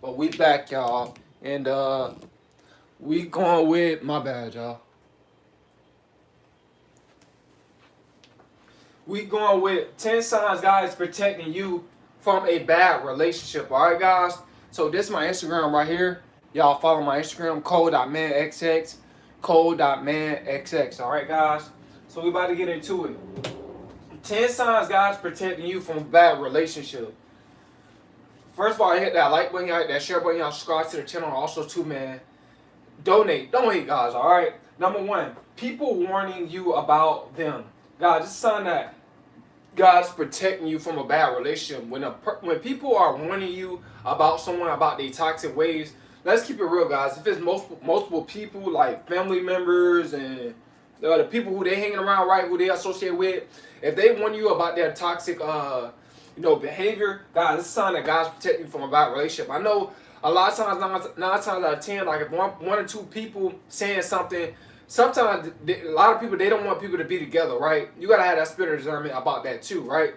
But we back, y'all. And we going with my bad, y'all. We going with 10 signs God is protecting you from a bad relationship. Alright, guys? So this is my Instagram right here. Y'all follow my Instagram, code.manxx. Code.manxx. Alright, guys? So we about to get into it. 10 signs God's protecting you from a bad relationship. First of all, hit that like button, hit that share button, y'all subscribe to the channel. Also, too, man, donate. Don't hate, guys, all right? Number one, people warning you about them. God, this is something that God's protecting you from a bad relationship. When people are warning you about someone, about their toxic ways, let's keep it real, guys. If it's multiple people, like family members and the people who they hanging around, right, who they associate with, if they warn you about their toxic behavior, guys, this is something that God's protecting you from a bad relationship. I know a lot of times, nine times out of 10, like if one or two people saying something, sometimes a lot of people, they don't want people to be together, right? You gotta have that spirit of discernment about that too, right?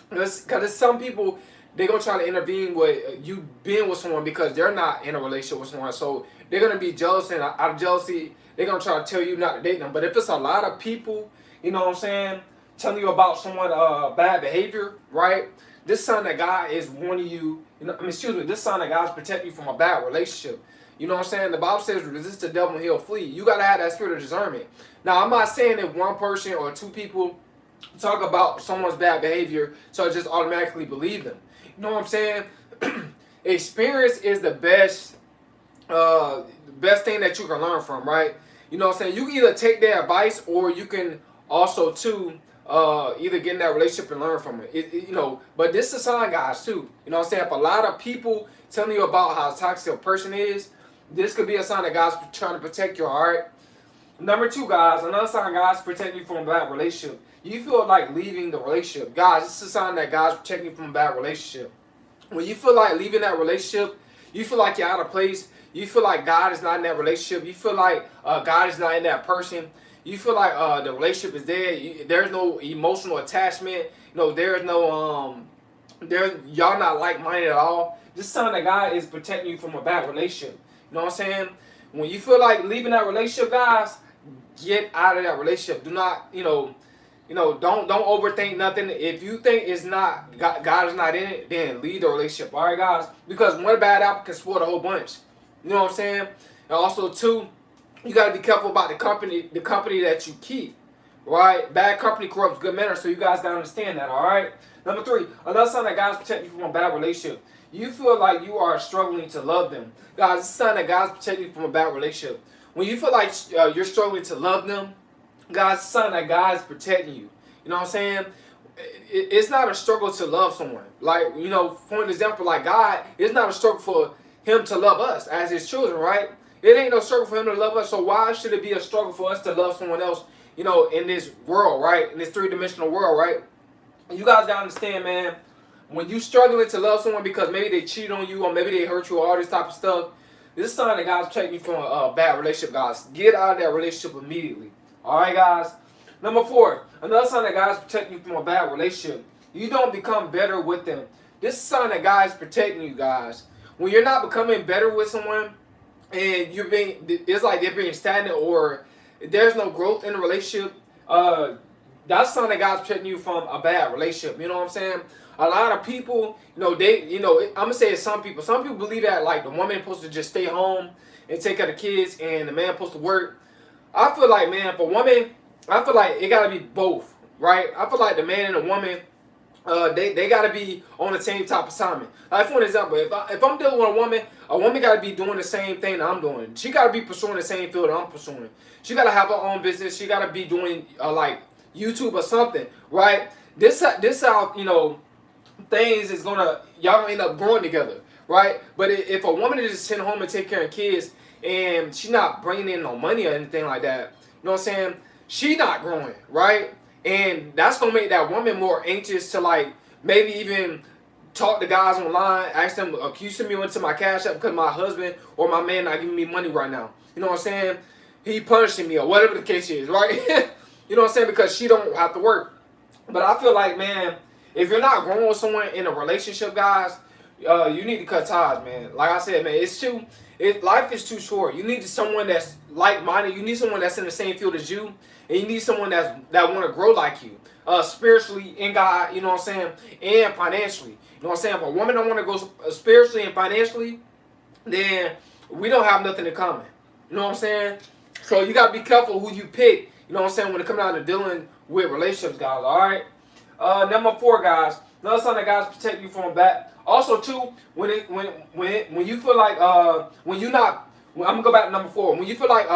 Because there's some people, they gonna try to intervene with you being with someone because they're not in a relationship with someone, so they're gonna be jealous, and out of jealousy, they're gonna try to tell you not to date them. But if it's a lot of people, you know what I'm saying, telling you about someone bad behavior, right? This sign that God is warning you. This sign that God's protecting you from a bad relationship. You know what I'm saying? The Bible says, resist the devil and he'll flee. You got to have that spirit of discernment. Now, I'm not saying if one person or two people talk about someone's bad behavior, so I just automatically believe them. You know what I'm saying? Experience is the best thing that you can learn from, right? You know what I'm saying? You can either take their advice or you can also, too, either get in that relationship and learn from it. But this is a sign, guys, too. You know what I'm saying? If a lot of people telling you about how toxic a person is, this could be a sign that God's trying to protect you, all right? Number two, guys, another sign God's protecting you from a bad relationship. You feel like leaving the relationship. Guys, this is a sign that God's protecting you from a bad relationship. When you feel like leaving that relationship, you feel like you're out of place, you feel like God is not in that relationship, you feel like God is not in that person, you feel like the relationship is dead, there's no emotional attachment, there's no, y'all not like-minded at all. This is something that God is protecting you from a bad relationship. You know what I'm saying? When you feel like leaving that relationship, guys, get out of that relationship. Do not, don't overthink nothing. If you think it's not God is not in it, then leave the relationship. All right, guys, because one bad apple can spoil the whole bunch. You know what I'm saying? And also, too, you got to be careful about the company that you keep. Right? Bad company corrupts good manners, so you guys got to understand that. All right. Number three, another sign that God's protecting you from a bad relationship. You feel like you are struggling to love them. Guys, it's a sign that God's protecting you from a bad relationship. When you feel like you're struggling to love them, God's a sign that God is protecting you. You know what I'm saying? It's not a struggle to love someone. Like, for an example, like God, it's not a struggle for him to love us as his children, right? It ain't no struggle for him to love us, so why should it be a struggle for us to love someone else, in this world, right? In this three-dimensional world, right? You guys gotta understand, man, when you struggling to love someone because maybe they cheated on you or maybe they hurt you or all this type of stuff, this is something that God's protecting you from a bad relationship, guys. Get out of that relationship immediately. Alright, guys? Number four, another sign that God's protecting you from a bad relationship. You don't become better with them. This is a sign that God is protecting you, guys. When you're not becoming better with someone and it's like they're being stagnant or there's no growth in the relationship, that's something that God's protecting you from a bad relationship. You know what I'm saying? A lot of people, I'm gonna say it's some people. Some people believe that like the woman is supposed to just stay home and take care of the kids, and the man supposed to work. I feel like, man, for women, I feel like it gotta be both, right? I feel like the man and the woman, they gotta be on the same type of assignment. Like for an example, if I'm dealing with a woman gotta be doing the same thing that I'm doing. She gotta be pursuing the same field that I'm pursuing. She gotta have her own business. She gotta be doing like YouTube or something, right? This how things is gonna y'all end up growing together, right? But if a woman is just sitting home and take care of kids and she's not bringing in no money or anything like that, you know what I'm saying? She not growing, right? And that's gonna make that woman more anxious to like maybe even talk to guys online, ask them, can you send me into my cash app because my husband or my man not giving me money right now? You know what I'm saying? He punishing me or whatever the case is, right? You know what I'm saying? Because she don't have to work. But I feel like, man, if you're not growing with someone in a relationship, guys, You need to cut ties, man. Like I said, man, it's too. Life is too short. You need someone that's like-minded. You need someone that's in the same field as you, and you need someone that want to grow like you, spiritually in God. You know what I'm saying, and financially. You know what I'm saying. If a woman don't want to go spiritually and financially, then we don't have nothing in common. You know what I'm saying. So you gotta be careful who you pick. You know what I'm saying when it comes down to dealing with relationships, guys. All right. Number 4, guys. Another sign that guys protect you from back. Also, too, when you feel like when you're not, I'm gonna go back to number 4. When you feel like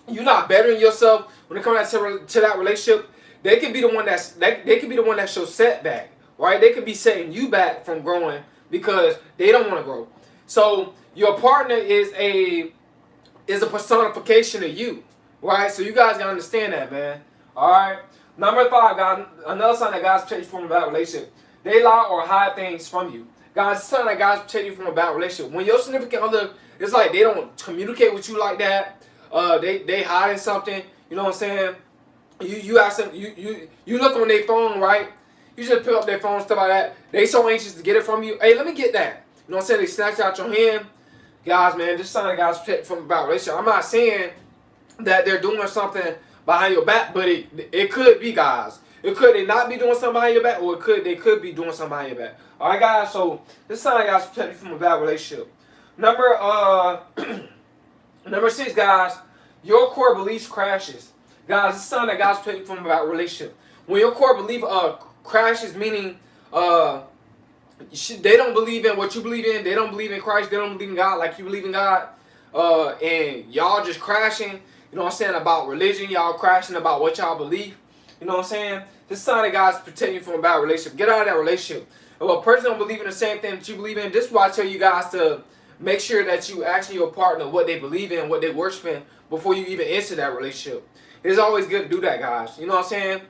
you're not bettering yourself when it comes to that relationship, they can be the one they can be the one that shows setback, right? They could be setting you back from growing because they don't want to grow. So your partner is a personification of you, right? So you guys gotta understand that, man. All right. Number 5, guys. Another sign that guys protect you from a bad relationship. They lie or hide things from you. Guys, it's a sign that guys protect you from a bad relationship. When your significant other, it's like they don't communicate with you like that. They hiding something. You know what I'm saying? You ask them. You look on their phone, right? You just pick up their phone, stuff like that. They so anxious to get it from you. Hey, let me get that. You know what I'm saying? They snatch it out your hand. Guys, man, this sign that guys protect from a bad relationship. I'm not saying that they're doing something behind your back, but it could be, guys. It could they not be doing something behind your back, or they could be doing something behind your back. All right, guys. So this sign, guys, protect you from a bad relationship. Number 6, guys. Your core beliefs crashes. Guys, this sign that guys protect you from a bad relationship. When your core belief crashes, meaning they don't believe in what you believe in. They don't believe in Christ. They don't believe in God like you believe in God. And y'all just crashing. You know what I'm saying, about religion. Y'all crashing about what y'all believe. You know what I'm saying? This sign of God's protecting you from a bad relationship. Get out of that relationship. If a person don't believe in the same thing that you believe in, this is why I tell you guys to make sure that you ask your partner what they believe in, what they worship in, before you even enter that relationship. It's always good to do that, guys. You know what I'm saying?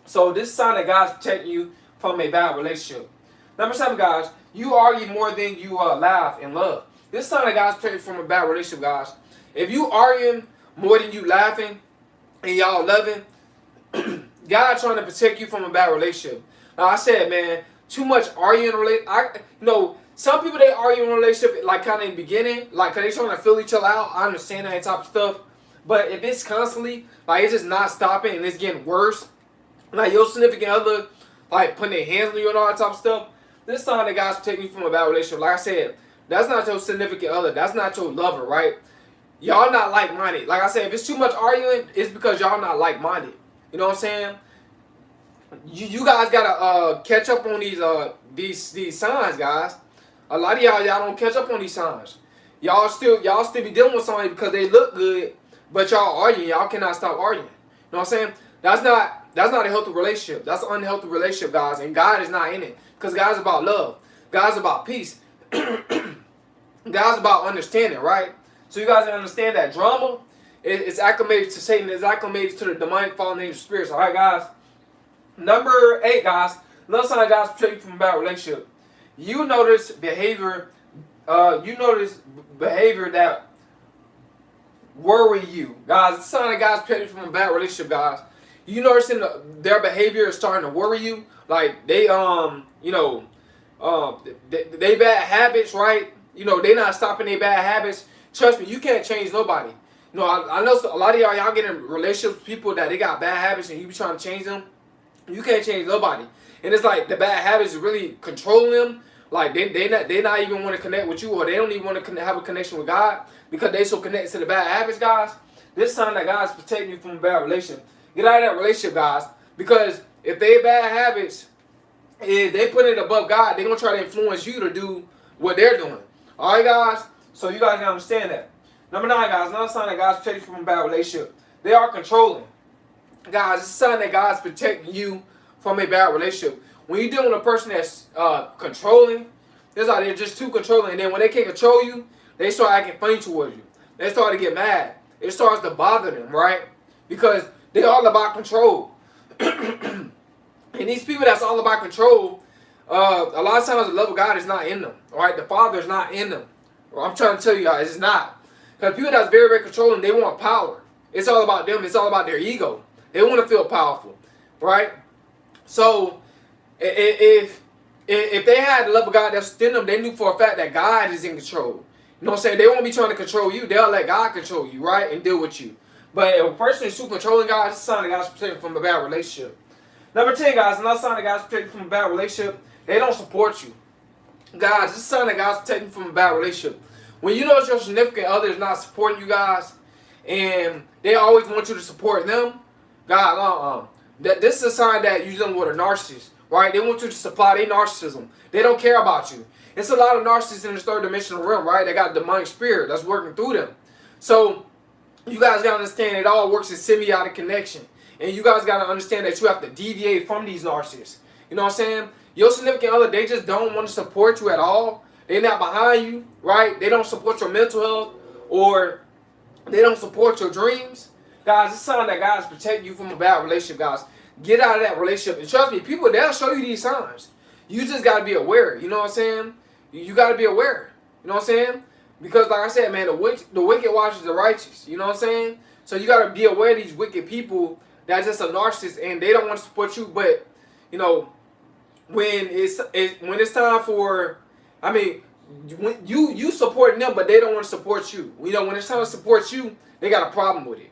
So this sign that God's protecting you from a bad relationship. Number 7, guys. You argue more than you laugh and love. This sign that God's protecting you from a bad relationship, guys. If you arguing more than you laughing and y'all loving, God trying to protect you from a bad relationship. Now I said, man, too much arguing in a relationship. Some people they argue in a relationship like kind of in the beginning, like cause they trying to fill each other out. I understand that type of stuff, but if it's constantly like it's just not stopping and it's getting worse, like your significant other like putting their hands on you and all that type of stuff, this time the guy's protecting you from a bad relationship. Like I said, that's not your significant other. That's not your lover, right? Y'all not like-minded. Like I said, if it's too much arguing, it's because y'all not like-minded. You know what I'm saying? You guys gotta catch up on these signs, guys. A lot of y'all don't catch up on these signs. Y'all still be dealing with somebody because they look good, but y'all arguing. Y'all cannot stop arguing. You know what I'm saying? That's not a healthy relationship. That's an unhealthy relationship, guys. And God is not in it because God's about love. God's about peace. God's about understanding, right? So you guys understand that drama is acclimated to Satan. It's acclimated to the demonic fallen angel spirits. All right, guys. Number 8, guys. Another sign of God's protect you from a bad relationship. You notice behavior. That worry you, guys. It's a sign of God's protect you from a bad relationship, guys. You noticing their behavior is starting to worry you. Like they they bad habits, right? They not stopping their bad habits. Trust me, you can't change nobody. I know a lot of y'all get in relationships with people that they got bad habits and you be trying to change them. You can't change nobody. And it's like the bad habits is really controlling them. Like they not even want to connect with you, or they don't even want to have a connection with God because they so connected to the bad habits, guys. This sign that God's protecting you from a bad relationship. Get out of that relationship, guys. Because if they bad habits, if they put it above God, they're gonna try to influence you to do what they're doing. All right, guys. So you guys can understand that. Number 9, guys. Another sign that God's protecting you from a bad relationship. They are controlling. Guys, it's a sign that God's protecting you from a bad relationship. When you're dealing with a person that's controlling, it's like they're just too controlling. And then when they can't control you, they start acting funny towards you. They start to get mad. It starts to bother them, right? Because they're all about control. And these people that's all about control, a lot of times the love of God is not in them. All right? The Father is not in them. Well, I'm trying to tell you guys, it's not. Because people that's very, very controlling, they want power. It's all about them. It's all about their ego. They want to feel powerful, right? So if if they had the love of God that's within them, they knew for a fact that God is in control. You know what I'm saying? They won't be trying to control you. They'll let God control you, right? And deal with you. But if a person is too controlling God, it's a sign that God's protecting from a bad relationship. Number 10, guys, another sign that God's protecting from a bad relationship, they don't support you. Guys, this is a sign that God's protecting from a bad relationship. When you know your significant other is not supporting you guys, and they always want you to support them, God, this is a sign that you're dealing with a narcissist, right? They want you to supply their narcissism. They don't care about you. It's a lot of narcissists in this third dimensional realm, right? They got a demonic spirit that's working through them. So you guys got to understand it all works in symbiotic connection. And you guys got to understand that you have to deviate from these narcissists. You know what I'm saying? Your significant other, they just don't want to support you at all. They're not behind you, right? They don't support your mental health, or they don't support your dreams. Guys, it's a sign that God's protecting you from a bad relationship, guys. Get out of that relationship. And trust me, people, they'll show you these signs. You just got to be aware. You know what I'm saying? You got to be aware. You know what I'm saying? Because like I said, man, the wicked watches the righteous. You know what I'm saying? So you got to be aware of these wicked people that's just a narcissist and they don't want to support you. But, you know, when it's time for, I mean, when you supporting them, but they don't want to support you. You know, when it's time to support you, they got a problem with it.